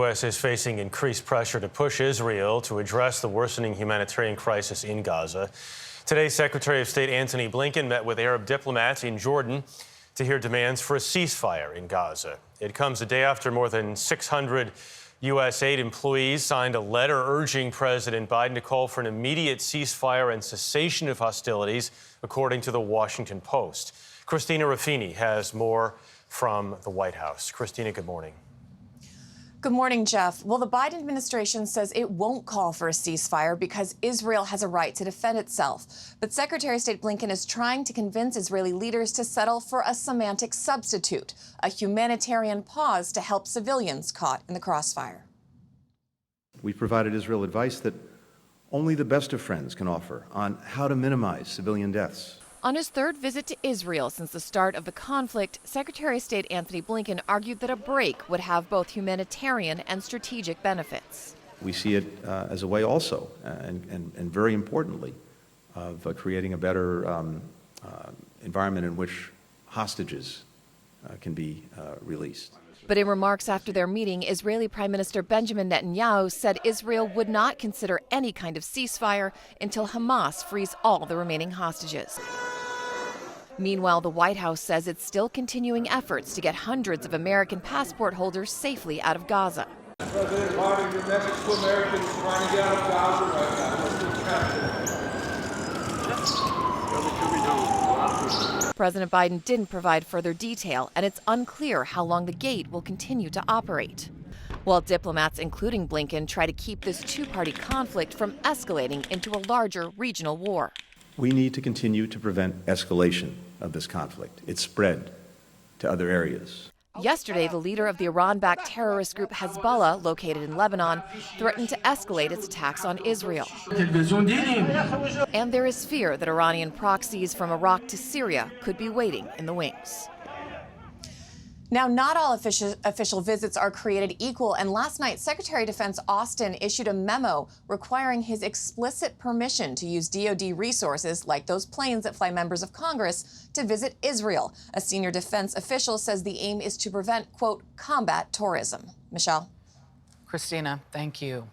U.S. is facing increased pressure to push Israel to address the worsening humanitarian crisis in Gaza. Today, Secretary of State Antony Blinken met with Arab diplomats in Jordan to hear demands for a ceasefire in Gaza. It comes a day after more than 600 U.S. aid employees signed a letter urging President Biden to call for an immediate ceasefire and cessation of hostilities, according to the Washington Post. Christina Ruffini has more from the White House. Christina, good morning. Good morning, Jeff. Well, the Biden administration says it won't call for a ceasefire because Israel has a right to defend itself. But Secretary of State Blinken is trying to convince Israeli leaders to settle for a semantic substitute, a humanitarian pause to help civilians caught in the crossfire. We provided Israel advice that only the best of friends can offer on how to minimize civilian deaths. On his third visit to Israel since the start of the conflict, Secretary of State Antony Blinken argued that a break would have both humanitarian and strategic benefits. We see it as a way also, and very importantly, of creating a better environment in which hostages can be released. But in remarks after their meeting, Israeli Prime Minister Benjamin Netanyahu said Israel would not consider any kind of ceasefire until Hamas frees all the remaining hostages. Meanwhile, the White House says it's still continuing efforts to get hundreds of American passport holders safely out of Gaza. President Biden, your message to Americans trying to get out of Gaza right now. President Biden didn't provide further detail, and it's unclear how long the gate will continue to operate. While diplomats, including Blinken, try to keep this two-party conflict from escalating into a larger regional war. We need to continue to prevent escalation of this conflict. It's spread to other areas. Yesterday, the leader of the Iran-backed terrorist group Hezbollah, located in Lebanon, threatened to escalate its attacks on Israel. And there is fear that Iranian proxies from Iraq to Syria could be waiting in the wings. Now, not all official visits are created equal, and last night, Secretary of Defense Austin issued a memo requiring his explicit permission to use DoD resources, like those planes that fly members of Congress, to visit Israel. A senior defense official says the aim is to prevent, quote, combat tourism. Michelle? Christina, thank you.